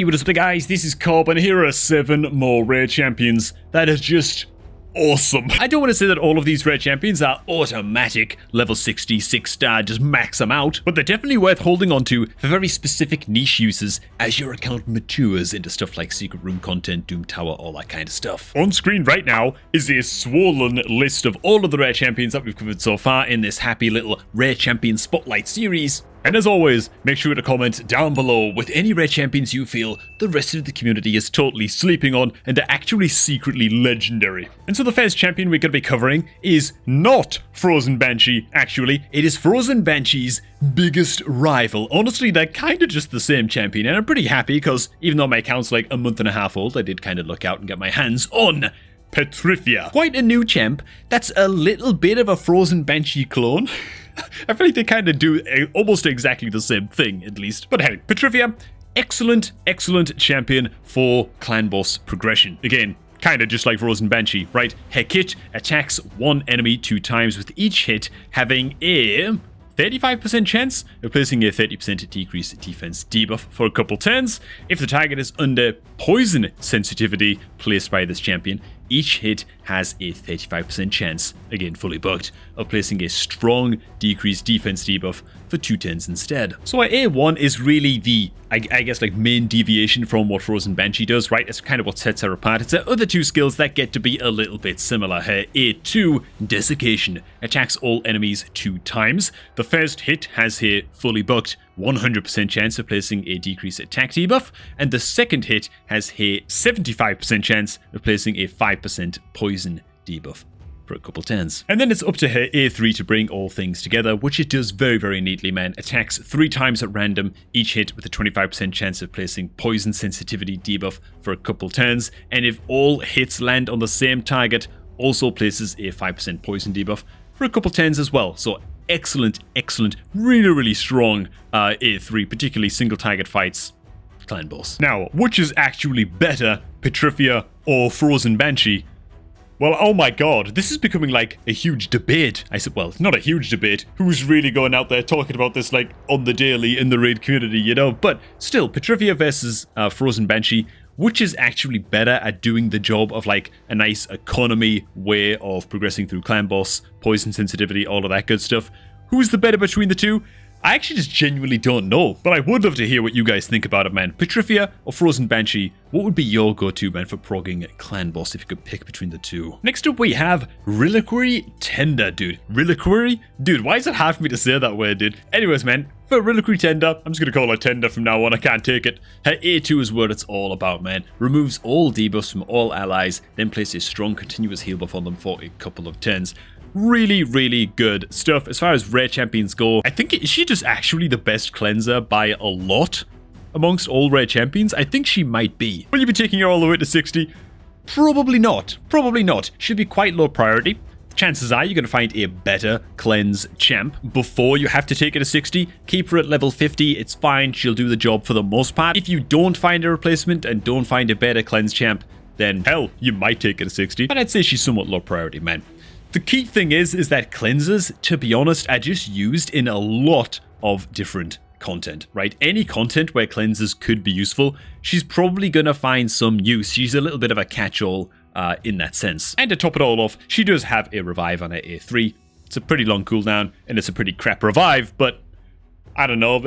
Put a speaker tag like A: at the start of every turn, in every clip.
A: Hey, what is up guys, this is Cobb and here are 7 more rare champions that are just awesome. I don't want to say that all of these rare champions are automatic level 66 star, just max them out, but they're definitely worth holding on to for very specific niche uses as your account matures into stuff like secret room content, Doom Tower, all that kind of stuff. On screen right now is a swollen list of all of the rare champions that we've covered so far in this happy little rare champion spotlight series. And as always, make sure to comment down below with any rare champions you feel the rest of the community is totally sleeping on and are actually secretly legendary. And so the first champion we're going to be covering is not Frozen Banshee, actually. It is Frozen Banshee's biggest rival. Honestly, they're kind of just the same champion, and I'm pretty happy because even though my account's like a month and a half old, I did kind of look out and get my hands on Petrifia. Quite a new champ that's a little bit of a Frozen Banshee clone. I feel like they kind of do almost exactly the same thing, at least. But hey, Petrifia, excellent champion for clan boss progression. Again, kind of just like Frozen Banshee, right? Her kit attacks one enemy 2 times, with each hit having a 35% chance of placing a 30% decreased defense debuff for a couple turns. If the target is under poison sensitivity placed by this champion, each hit has a 35% chance, again fully bugged, of placing a strong decreased defense debuff for 2 turns instead. So our A1 is really the, I guess, like main deviation from what Frozen Banshee does, right? It's kind of what sets her apart. It's her other 2 skills that get to be a little bit similar. Her A2, Desiccation, attacks all enemies 2 times. The first hit has her fully bugged 100% chance of placing a decreased attack debuff, and the second hit has a 75% chance of placing a 5% poison debuff for a couple turns. And then it's up to her A3 to bring all things together, which it does very neatly, man. Attacks 3 times at random, each hit with a 25% chance of placing poison sensitivity debuff for a couple turns, and if all hits land on the same target, also places a 5% poison debuff for a couple turns as well. So excellent, really strong A3, particularly single target fights, clan boss. Now, which is actually better, Petrifia or Frozen Banshee? Well, oh my god, this is becoming like a huge debate. I said, well, not a huge debate. Who's really going out there talking about this like on the daily in the raid community, you know? But still, Petrifia versus Frozen Banshee, which is actually better at doing the job of like a nice economy way of progressing through clan boss, poison sensitivity, all of that good stuff. Who's the better between the two? I actually just genuinely don't know, but I would love to hear what you guys think about it, man. Petrifia or Frozen Banshee, what would be your go-to, man, for progging clan boss if you could pick between the two? Next up, we have Reliquary Tender, dude. Reliquary? Dude, why is it hard for me to say that word, dude? Anyways, man, for Reliquary Tender, I'm just gonna call her Tender from now on, I can't take it. Her A2 is what it's all about, man. Removes all debuffs from all allies, then places strong continuous heal buff on them for a couple of turns. Really good stuff. As far as rare champions go, I think is she just actually the best cleanser by a lot amongst all rare champions? I think she might be. Will you be taking her all the way to 60? Probably not. She'll be quite low priority. Chances are you're going to find a better cleanse champ before you have to take it to 60. Keep her at level 50, it's fine, she'll do the job for the most part. If you don't find a replacement and don't find a better cleanse champ, then hell, you might take it to 60. But I'd say she's somewhat low priority, man. The key thing is that cleansers, to be honest, are just used in a lot of different content, right? Any content where cleansers could be useful, she's probably going to find some use. She's a little bit of a catch-all in that sense. And to top it all off, she does have a revive on her A3. It's a pretty long cooldown, and it's a pretty crap revive, but I don't know,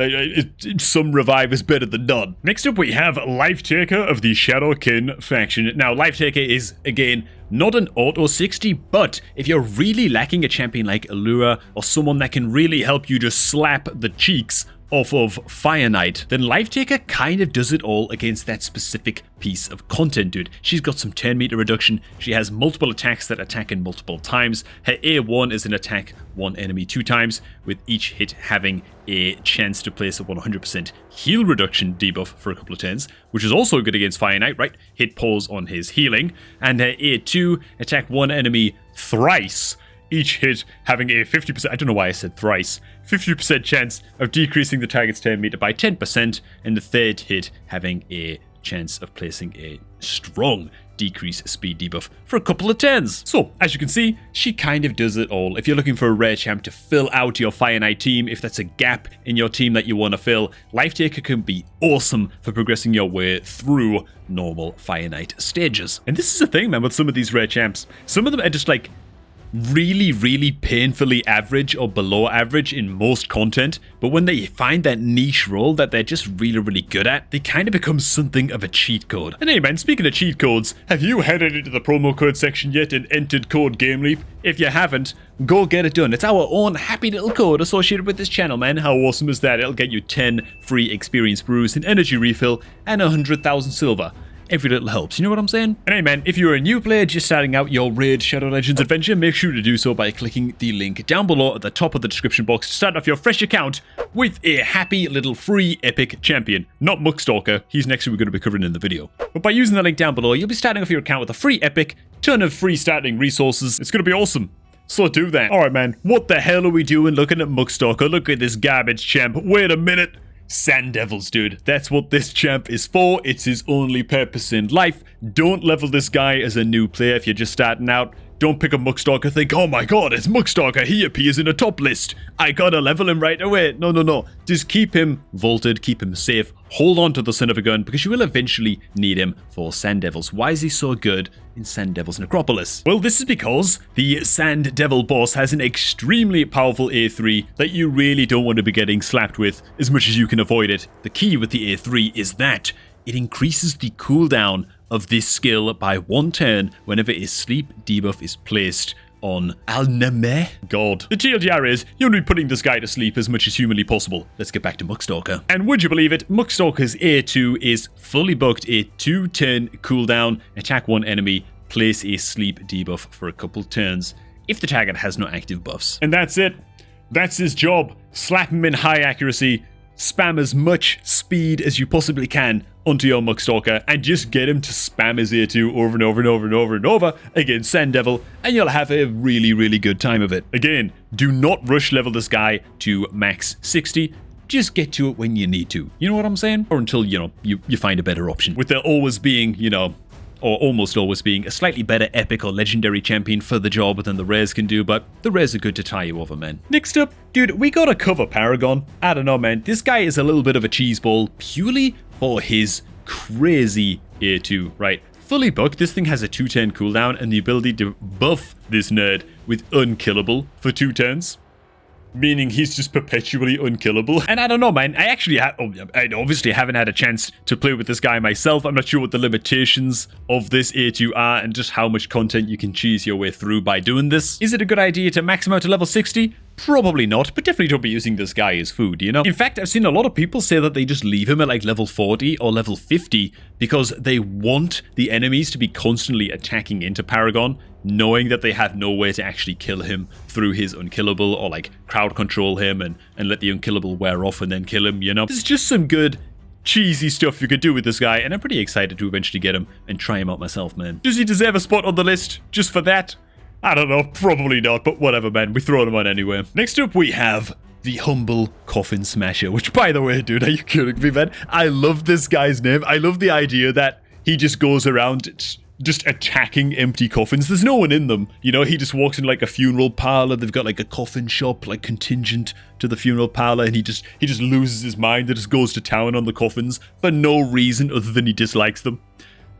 A: some revive is better than none. Next up, we have Life Taker of the Shadowkin faction. Now, Life Taker is, again, not an auto 60, but if you're really lacking a champion like Allura or someone that can really help you just slap the cheeks off of Fire Knight, then Life Taker kind of does it all against that specific piece of content, dude. She's got some turn meter reduction, she has multiple attacks that attack in multiple times, her A1 is an attack one enemy 2 times, with each hit having a chance to place a 100% heal reduction debuff for a couple of turns, which is also good against Fire Knight, right? Hit pause on his healing, and her A2, attack one enemy thrice, each hit having a 50%, I don't know why I said thrice, 50% chance of decreasing the target's turn meter by 10%, and the third hit having a chance of placing a strong decrease speed debuff for a couple of turns. So, as you can see, she kind of does it all. If you're looking for a rare champ to fill out your Fire Knight team, if that's a gap in your team that you want to fill, Life Taker can be awesome for progressing your way through normal Fire Knight stages. And this is the thing, man, with some of these rare champs. Some of them are just like really painfully average or below average in most content, but when they find that niche role that they're just really good at, they kind of become something of a cheat code. And hey man, speaking of cheat codes, have you headed into the promo code section yet and entered code GameLeap? If you haven't, go get it done. It's our own happy little code associated with this channel, man. How awesome is that? It'll get you 10 free experience brews, an energy refill, and 100,000 silver. Every little helps, you know what I'm saying? And hey man, if you're a new player just starting out your Raid Shadow Legends adventure, make sure to do so by clicking the link down below at the top of the description box to start off your fresh account with a happy little free epic champion. Not Muckstalker, he's next we're going to be covering in the video. But by using the link down below, you'll be starting off your account with a free epic, ton of free starting resources. It's going to be awesome. So do that. Alright man, what the hell are we doing looking at Muckstalker? Look at this garbage champ. Wait a minute. Sand Devils, dude. That's what this champ is for. It's his only purpose in life. Don't level this guy as a new player if you're just starting out. Don't pick a Muckstalker, think, oh my god, it's Muckstalker, he appears in a top list. I gotta level him right away. No. Just keep him vaulted, keep him safe. Hold on to the son of a gun, because you will eventually need him for Sand Devils. Why is he so good in Sand Devils Necropolis? Well, this is because the Sand Devil boss has an extremely powerful A3 that you really don't want to be getting slapped with as much as you can avoid it. The key with the A3 is that it increases the cooldown of this skill by 1 turn whenever a sleep debuff is placed on Al-Nameh. God. The TLDR is, you'll be putting this guy to sleep as much as humanly possible. Let's get back to Muckstalker. And would you believe it, Muckstalker's A2 is fully booked, a 2-turn cooldown, attack one enemy, place a sleep debuff for a couple turns, if the target has no active buffs. And that's it. That's his job. Slap him in high accuracy, spam as much speed as you possibly can onto your Muckstalker, and just get him to spam his A2 over and over against Sand Devil, and you'll have a really good time of it. Again, do not rush level this guy to max 60. Just get to it when you need to. You know what I'm saying? Or until, you find a better option. With there always being, or almost always being, a slightly better epic or legendary champion for the job than the rares can do, but the rares are good to tie you over, man. Next up, dude, we gotta cover Paragon. I don't know, man. This guy is a little bit of a cheeseball purely for his crazy A2, right? Fully booked, this thing has a 2-turn cooldown and the ability to buff this nerd with unkillable for 2 turns. Meaning he's just perpetually unkillable. And I don't know, man. I obviously haven't had a chance to play with this guy myself. I'm not sure what the limitations of this A2 are and just how much content you can cheese your way through by doing this. Is it a good idea to max him out to level 60? Probably not, but definitely don't be using this guy as food, In fact, I've seen a lot of people say that they just leave him at like level 40 or level 50 because they want the enemies to be constantly attacking into Paragon, knowing that they have no way to actually kill him through his unkillable or like crowd control him and let the unkillable wear off and then kill him, There's just some good cheesy stuff you could do with this guy, and I'm pretty excited to eventually get him and try him out myself, man. Does he deserve a spot on the list just for that? I don't know, probably not, but whatever, man. We throw him on anyway. Next up, we have the Humble Coffin Smasher, which, by the way, dude, are you kidding me, man? I love this guy's name. I love the idea that he just goes around just attacking empty coffins. There's no one in them. He just walks in like a funeral parlor. They've got like a coffin shop, like contingent to the funeral parlor, and he just loses his mind and just goes to town on the coffins for no reason other than he dislikes them.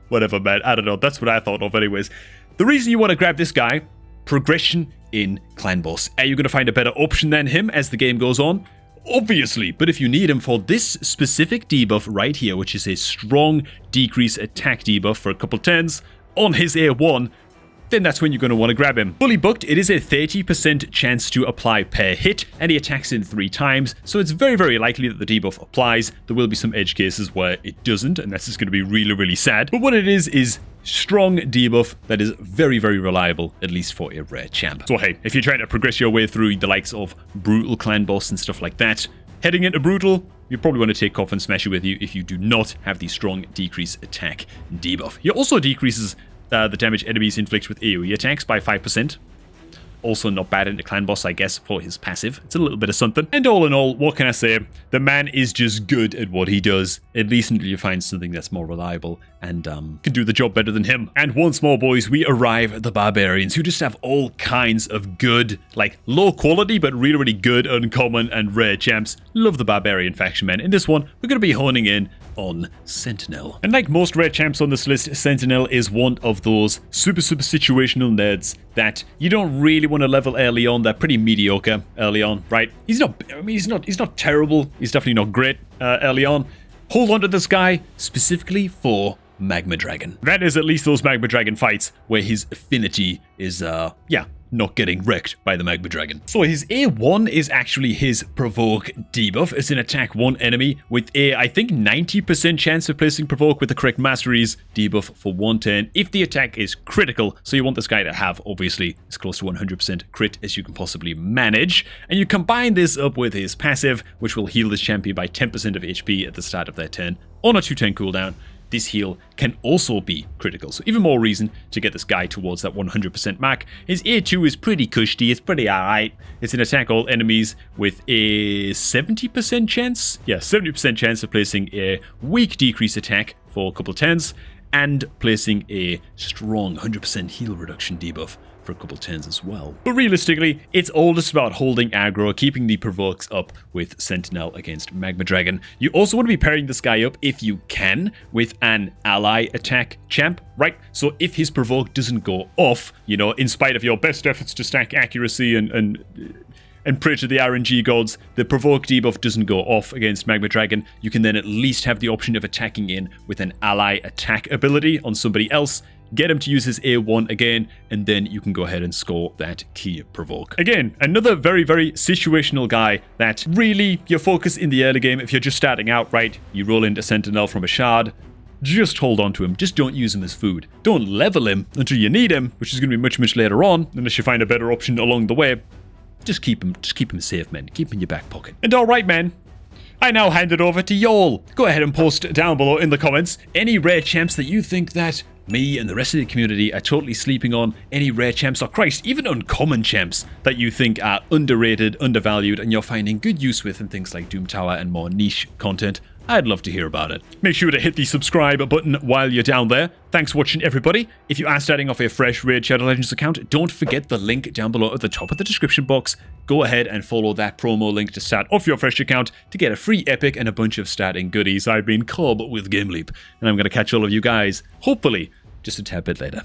A: Whatever, man. I don't know. That's what I thought of anyways. The reason you want to grab this guy, progression in Clan Boss. Are you going to find a better option than him as the game goes on? Obviously, but if you need him for this specific debuff right here, which is a strong decrease attack debuff for a couple turns on his A1, then that's when you're going to want to grab him. Fully booked, it is a 30% chance to apply per hit, and he attacks in 3 times, so it's very likely that the debuff applies. There will be some edge cases where it doesn't, and that's just going to be really sad. But what it is strong debuff that is very reliable, at least for a rare champ. So hey, if you're trying to progress your way through the likes of Brutal Clan Boss and stuff like that, heading into Brutal, you probably want to take Coffin Smasher with you if you do not have the strong decrease attack debuff. He also decreases the damage enemies inflict with AoE attacks by 5%. Also not bad into clan boss, I guess, for his passive. It's a little bit of something. And all in all, what can I say? The man is just good at what he does, at least until you find something that's more reliable and can do the job better than him. And once more, boys, we arrive at the Barbarians, who just have all kinds of good, like low quality, but really, really good, uncommon, and rare champs. Love the Barbarian faction, man. In this one, we're going to be honing in on Sentinel. And like most rare champs on this list, Sentinel is one of those super situational nerds that you don't really want to level early on. They're pretty mediocre early on, right? He's not terrible. He's definitely not great early on. Hold on to this guy specifically for Magma Dragon. That is at least those Magma Dragon fights where his affinity is, not getting wrecked by the Magma Dragon. So his A1 is actually his Provoke debuff. It's an attack one enemy with a, I think, 90% chance of placing Provoke with the correct masteries debuff for 1 turn if the attack is critical. So you want this guy to have, obviously, as close to 100% crit as you can possibly manage. And you combine this up with his passive, which will heal this champion by 10% of HP at the start of their turn on a 2-turn cooldown. This heal can also be critical, so even more reason to get this guy towards that 100% mark. His A2 is pretty cushy, it's pretty alright. It's an attack all enemies with a 70% chance? Yeah, 70% chance of placing a weak decrease attack for a couple turns, and placing a strong 100% heal reduction debuff for a couple turns as well. But realistically, it's all just about holding aggro, keeping the provokes up with Sentinel against Magma Dragon. You also want to be pairing this guy up, if you can, with an ally attack champ, right? So if his provoke doesn't go off, you know, in spite of your best efforts to stack accuracy and pray to the RNG gods, the provoke debuff doesn't go off against Magma Dragon, you can then at least have the option of attacking in with an ally attack ability on somebody else, get him to use his A1 again, and then you can go ahead and score that key provoke. Again, another very, very situational guy that really your focus in the early game, if you're just starting out, right, you roll into Sentinel from a shard, just hold on to him. Just don't use him as food. Don't level him until you need him, which is going to be much, much later on, unless you find a better option along the way. Just keep him safe, man. Keep him in your back pocket. And alright, man. I now hand it over to y'all. Go ahead and post down below in the comments any rare champs that you think that me and the rest of the community are totally sleeping on. Any rare champs, or Christ, even uncommon champs that you think are underrated, undervalued, and you're finding good use with in things like Doom Tower and more niche content. I'd love to hear about it. Make sure to hit the subscribe button while you're down there. Thanks for watching, everybody. If you are starting off a fresh Raid Shadow Legends account, don't forget the link down below at the top of the description box. Go ahead and follow that promo link to start off your fresh account to get a free epic and a bunch of starting goodies. I've been Cobb with GameLeap, and I'm going to catch all of you guys, hopefully, just a tad bit later.